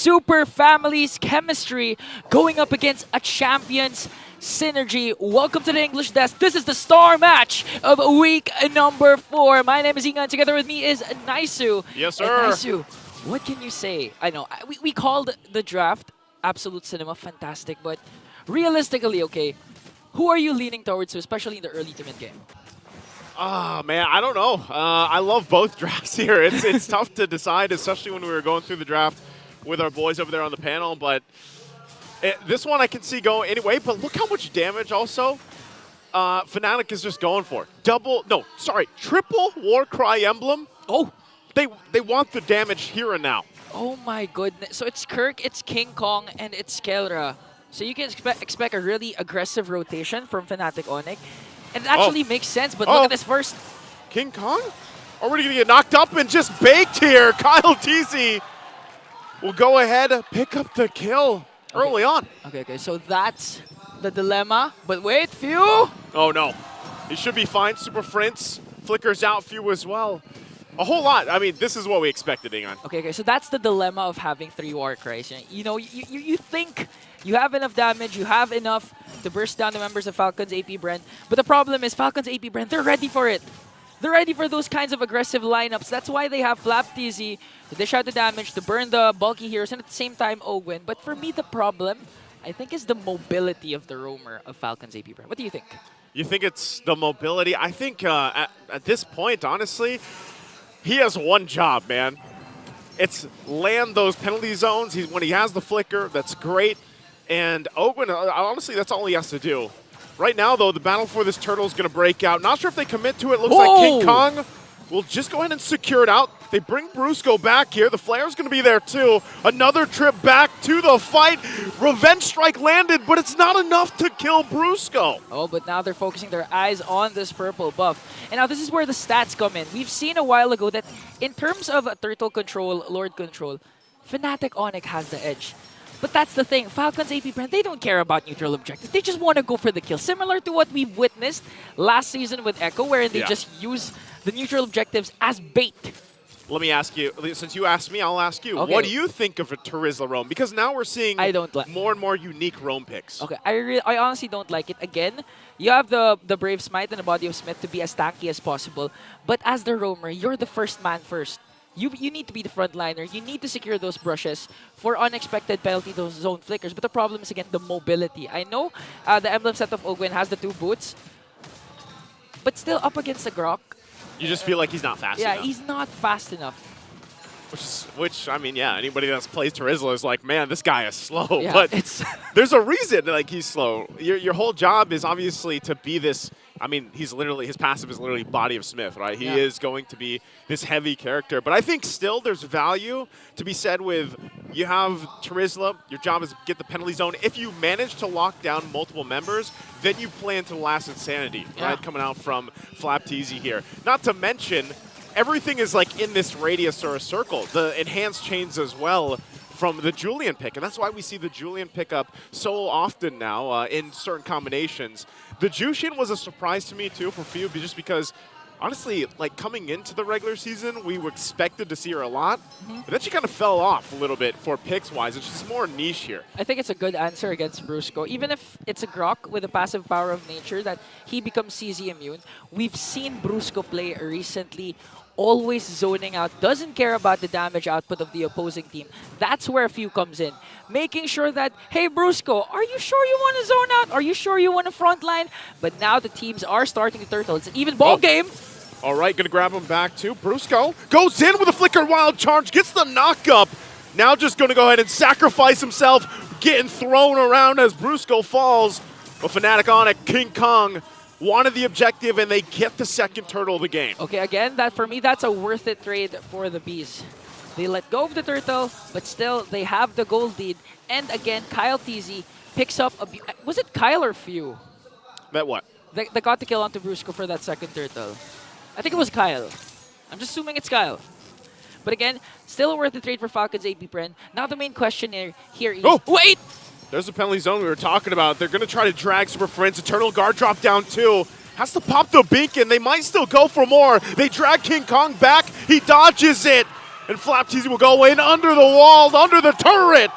Super Families Chemistry going up against a Champions Synergy. Welcome to the English Desk. This is the star match of week number 4. My name is Ingan. Together with me is Naisu. Yes, sir. And Naisu, what can you say? I know, we called the draft absolute cinema, fantastic, but realistically, okay, who are you leaning towards, especially in the early to mid game? Man, I don't know. I love both drafts here. It's tough to decide, especially when we were going through the draft with our boys over there on the panel. But this one I can see go anyway. But look how much damage also Fnatic is just going for. Triple Warcry Emblem. Oh, they want the damage here and now. oh my goodness. So it's Kirk, it's King Kong, and it's Kelra. So you can expect a really aggressive rotation from Fnatic Onic. And it actually makes sense, but look at this first. King Kong? Already going to get knocked up and just baked here. Kyle TZ will go ahead and pick up the kill early on. Okay, so that's the dilemma. But wait, Few! Oh no. He should be fine. Super Prince flickers out Few as well. A whole lot. I mean, this is what we expected, Ingan. Okay, so that's the dilemma of having 3 Warcries. You know, you think you have enough damage, you have enough to burst down the members of Falcon's Apbren, but the problem is Falcon's Apbren, they're ready for it. They're ready for those kinds of aggressive lineups. That's why they have Flap TZ to dish out the damage, to burn the bulky heroes, and at the same time Ogwen. But for me, the problem, I think, is the mobility of the roamer of Falcon's Apbren. What do you think? You think it's the mobility? I think at this point, honestly, he has one job, man. It's land those penalty zones. When he has the flicker, that's great. And Ogwen, honestly, that's all he has to do. Right now, though, the battle for this turtle is going to break out. Not sure if they commit to it. Looks like King Kong will just go ahead and secure it out. They bring Brusco back here. The Flare's going to be there, too. Another trip back to the fight. Revenge strike landed, but it's not enough to kill Brusco. Oh, but now they're focusing their eyes on this purple buff. And now this is where the stats come in. We've seen a while ago that in terms of turtle control, Lord control, Fnatic Onic has the edge. But that's the thing, Falcon's Apbren, they don't care about neutral objectives. They just want to go for the kill. Similar to what we've witnessed last season with Echo, wherein they just use the neutral objectives as bait. Let me ask you, since you asked me, I'll ask you. Okay. What do you think of a Terizla roam? Because now we're seeing more and more unique roam picks. Okay, I honestly don't like it. Again, you have the Brave Smite and the Body of Smith to be as tanky as possible. But as the roamer, you're the first man first. You need to be the frontliner. You need to secure those brushes for unexpected penalty, those zone flickers. But the problem is, again, the mobility. I know the emblem set of Ogwen has the 2 boots, but still up against the Grok. You just feel like he's not fast enough. Yeah, he's not fast enough. Which I mean, yeah, anybody that's plays Terizla is like, man, this guy is slow. Yeah, but there's a reason like he's slow. Your whole job is obviously to be this. I mean, his passive is literally Body of Smith, right? He is going to be this heavy character. But I think still there's value to be said with you have Terizla, your job is to get the penalty zone. If you manage to lock down multiple members, then you play into the last insanity, right? Coming out from Flap TZ here. Not to mention, everything is like in this radius or a circle. The enhanced chains as well from the Julian pick, and that's why we see the Julian pick up so often now in certain combinations. The Jushin was a surprise to me too for Few, just because honestly, like coming into the regular season, we were expected to see her a lot, but then she kind of fell off a little bit for picks wise. It's just more niche here. I think it's a good answer against Brusco. Even if it's a Grok with a passive power of nature that he becomes CZ immune, we've seen Brusco play recently always zoning out, doesn't care about the damage output of the opposing team. That's where Few comes in. Making sure that, hey Brusco, are you sure you want to zone out? Are you sure you want to frontline? But now the teams are starting to turtle. It's an even ball game. All right, gonna grab him back too. Brusco goes in with a flicker wild charge, gets the knock up. Now just gonna go ahead and sacrifice himself, getting thrown around as Brusco falls. But Fnatic Onic, King Kong wanted the objective, and they get the second turtle of the game. Okay, again, that for me, that's a worth it trade for the Bees. They let go of the turtle, but still, they have the gold lead. And again, Kyle TZ picks up a... Was it Kyle or Few? That what? They got the kill onto Brusco for that second turtle. I think it was Kyle. I'm just assuming it's Kyle. But again, still a worth it trade for Falcon's Apbren. Now the main question here is... Oh! Wait! There's the penalty zone we were talking about. They're going to try to drag Super Friends. Eternal Guard drop down too. Has to pop the beacon. They might still go for more. They drag King Kong back. He dodges it. And Flapteasy will go in under the wall, under the turret,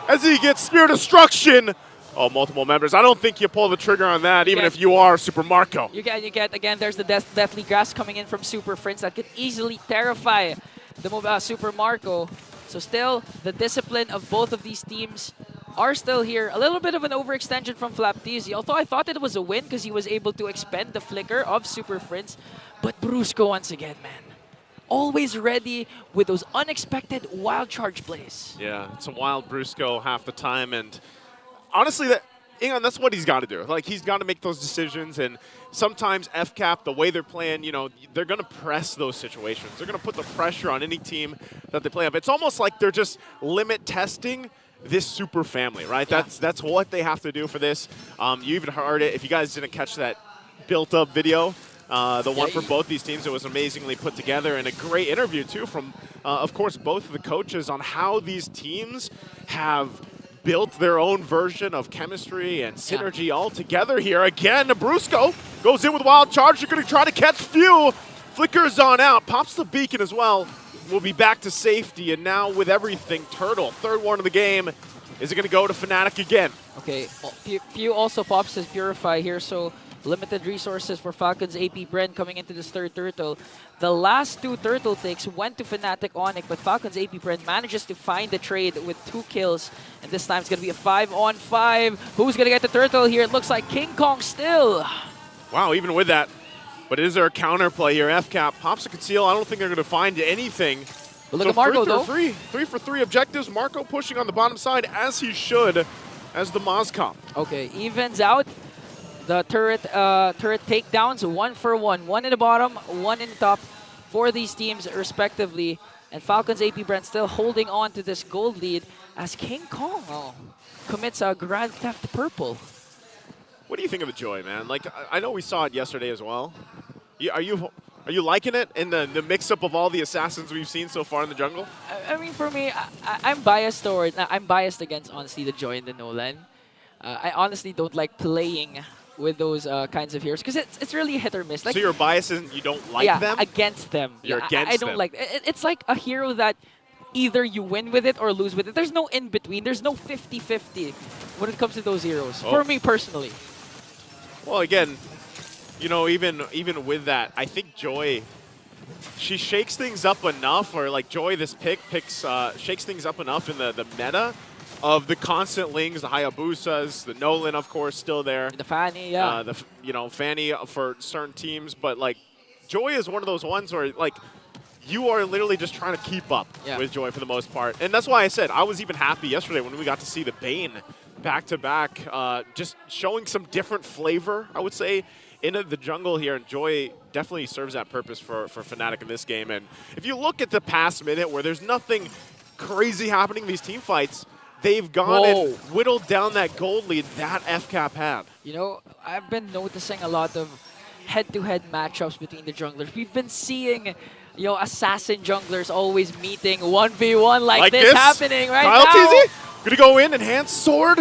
as he gets Spear Destruction. Oh, multiple members. I don't think you pull the trigger on that, even if you are Super Marco. You get again, there's the Deathly Grasp coming in from Super Friends that could easily terrify the Super Marco. So still, the discipline of both of these teams are still here. A little bit of an overextension from Flapteasy, although I thought it was a win because he was able to expend the flicker of Super Friends. But Brusco once again, man. Always ready with those unexpected wild charge plays. Yeah, it's a wild Brusco half the time, and honestly, that's what he's got to do. Like, he's got to make those decisions, and sometimes FCAP, the way they're playing, you know, they're going to press those situations. They're going to put the pressure on any team that they play up. It's almost like they're just limit testing this super family, right? Yeah. That's what they have to do for this. You even heard it. If you guys didn't catch that built-up video, the one for both these teams, it was amazingly put together, and a great interview, too, from, of course, both of the coaches on how these teams have built their own version of chemistry and synergy all together here. Again, Brusco goes in with Wild Charge. You're going to try to catch Few. Flickers on out. Pops the beacon as well. We'll be back to safety, and now with everything, Turtle, third one of the game. Is it going to go to Fnatic again? Okay, Few also pops his Purify here, so limited resources for Falcons Apbren coming into this third turtle. The last two turtle takes went to Fnatic Onic, but Falcons Apbren manages to find the trade with 2 kills. And this time it's going to be a 5-on-5. Who's going to get the turtle here? It looks like King Kong still. Wow, even with that. But is there a counterplay here? FCAP pops a conceal. I don't think they're going to find anything. But look at Marco, though. 3 for 3 objectives. Marco pushing on the bottom side, as he should, as the Mozcom. Okay, evens out. The turret takedowns, 1 for 1. 1 in the bottom, 1 in the top for these teams respectively. And Falcons Apbren still holding on to this gold lead as King Kong commits a Grand Theft Purple. What do you think of the Joy, man? Like, I know we saw it yesterday as well. Are you liking it in the mix-up of all the assassins we've seen so far in the jungle? I mean, for me, I'm biased against, honestly, the Joy and the Nolan. I honestly don't like playing with those kinds of heroes because it's really hit or miss. Like, so your bias isn't you don't like them? Against them. You're against I don't them. like it's like a hero that either you win with it or lose with it. There's no in between. There's no 50-50 when it comes to those heroes. For me personally. Well, again, you know, even with that, I think Joy, she shakes things up enough, or like Joy, this shakes things up enough in the meta of the constant lings, the Hayabusas, the Nolan, of course, still there. The Fanny, yeah. Fanny for certain teams, but like Joy is one of those ones where like you are literally just trying to keep up with Joy for the most part, and that's why I said I was even happy yesterday when we got to see the Bane back-to-back, just showing some different flavor, I would say, into the jungle here, and Joy definitely serves that purpose for Fnatic in this game. And if you look at the past minute where there's nothing crazy happening in these team fights, they've gone and whittled down that gold lead that FCAP had. You know, I've been noticing a lot of head-to-head matchups between the junglers. We've been seeing, you know, assassin junglers always meeting 1v1 like this happening right Kyle now. Teasy gonna go in, enhanced sword.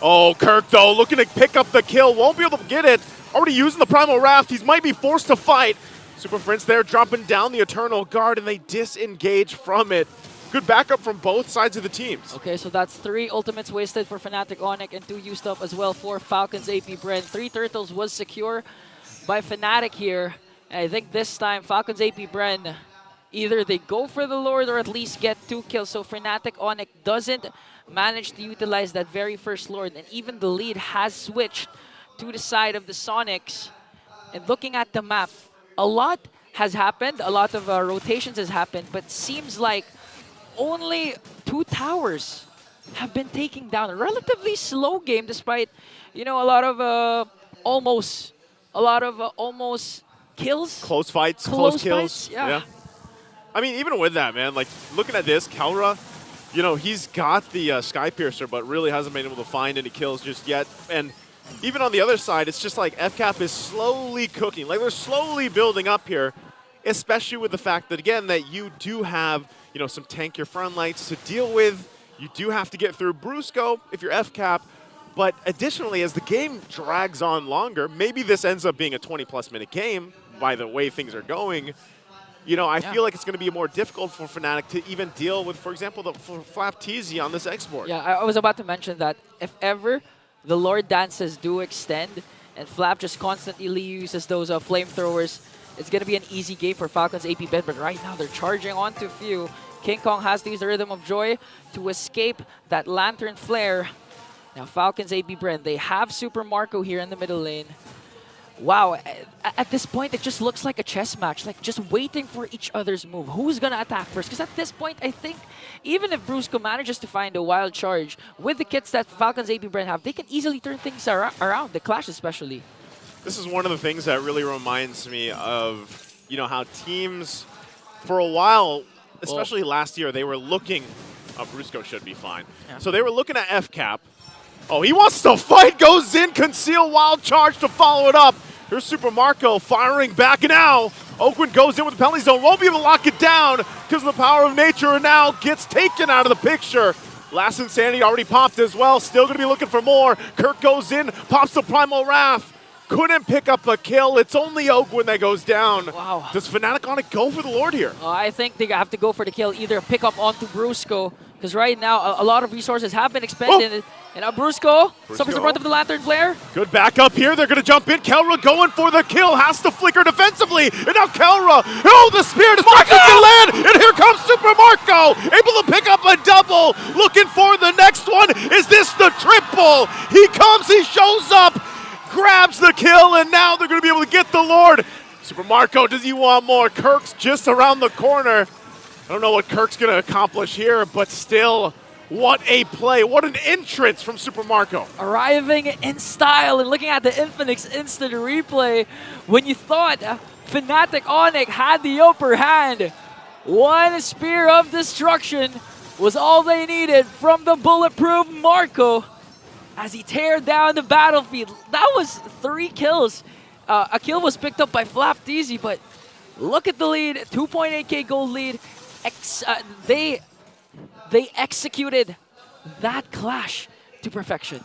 Oh, Kirk though, looking to pick up the kill. Won't be able to get it. Already using the Primal Wrath. He might be forced to fight. Super Friends there dropping down the Eternal Guard, and they disengage from it. Good backup from both sides of the teams. Okay, so that's 3 ultimates wasted for Fnatic Onic and 2 used up as well for Falcons Apbren. 3 turtles was secure by Fnatic here. And I think this time Falcons Apbren, either they go for the Lord or at least get 2 kills. So Fnatic Onic doesn't manage to utilize that very first Lord, and even the lead has switched to the side of the Sonics. And looking at the map, a lot has happened, a lot of rotations has happened, but seems like only 2 towers have been taken down. A relatively slow game despite, you know, a lot of almost kills. Close fights, close kills. Fights, yeah. I mean, even with that, man, like looking at this, Kalra, you know, he's got the Sky Piercer, but really hasn't been able to find any kills just yet. And even on the other side, it's just like FCAP is slowly cooking. Like, they're slowly building up here, especially with the fact that, again, that you do have, you know, some tankier front lights to deal with. You do have to get through Brusco if you're FCAP. But additionally, as the game drags on longer, maybe this ends up being a 20-plus minute game by the way things are going. you know, I feel like it's going to be more difficult for Fnatic to even deal with, for example, the Flap TZ on this export. Yeah, I was about to mention that if ever the Lord dances do extend and Flap just constantly uses those flamethrowers, it's going to be an easy game for Falcons AP Ben, but right now they're charging onto few. King Kong has to use the Rhythm of Joy to escape that Lantern Flare. Now Falcons AP Bren, they have Super Marco here in the middle lane. Wow, at this point, it just looks like a chess match, like just waiting for each other's move. Who's going to attack first? Because at this point, I think even if Brusco manages to find a wild charge, with the kits that Falcons AP Bren have, they can easily turn things around, the Clash especially. This is one of the things that really reminds me of, you know, how teams, for a while, especially last year, they were looking, Brusco should be fine. Yeah. So they were looking at FCap. Oh, he wants to fight, goes in, conceal, wild charge to follow it up. Here's Super Marco firing back now. Oakwood goes in with the penalty zone, won't be able to lock it down because of the power of nature, and now gets taken out of the picture. Last Insanity already popped as well, still gonna be looking for more. Kirk goes in, pops the Primal Wrath. Couldn't pick up a kill, it's only Oakwood that goes down. Wow. Does Fnatic Onic go for the Lord here? I think they have to go for the kill, either pick up onto Brusco, because right now a lot of resources have been expended. And now Brusco suffers the brunt of the Lantern Flare. Good backup here. They're going to jump in. Kelra going for the kill. Has to flicker defensively. And now Kelra. Oh, the Spirit is back into land. And here comes Super Marco. Able to pick up a double. Looking for the next one. Is this the triple? He comes. He shows up. Grabs the kill. And now they're going to be able to get the Lord. Super Marco, does he want more? Kirk's just around the corner. I don't know what Kirk's going to accomplish here, but still... What a play. What an entrance from Super Marco. Arriving in style and looking at the Infinix instant replay. When you thought Fnatic Onic had the upper hand, one Spear of Destruction was all they needed from the bulletproof Marco as he teared down the battlefield. That was 3 kills. A kill was picked up by Flap DZ, but look at the lead. 2.8k gold lead. They executed that clash to perfection.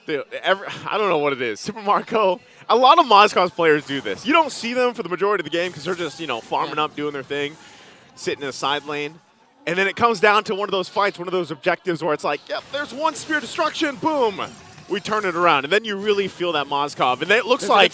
Dude, I don't know what it is. Super Marco, a lot of Mozcos players do this. You don't see them for the majority of the game because they're just, you know, farming up, doing their thing, sitting in a side lane. And then it comes down to one of those fights, one of those objectives where it's like, yep, there's one Spear Destruction, boom. We turn it around. And then you really feel that Mozcov. And then it looks like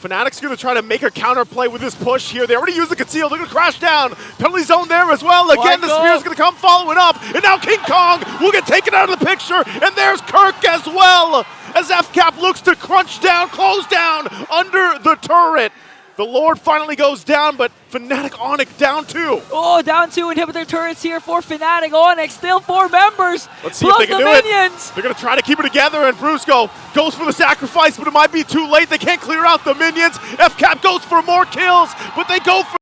Fnatic's going to try to make a counterplay with this push here. They already used the conceal. They're going to crash down. Penalty zone there as well. Again, the Spear is going to come following up. And now King Kong will get taken out of the picture. And there's Kirk as well. As FCap looks to crunch down, close down under the turret. The Lord finally goes down, but Fnatic Onic down 2. Oh, down 2 inhibitor turrets here for Fnatic Onic. Still 4 members. Let's see if they can do it. They're going to try to keep it together, and Brusco goes for the sacrifice, but it might be too late. They can't clear out the minions. FCap goes for more kills, but they go for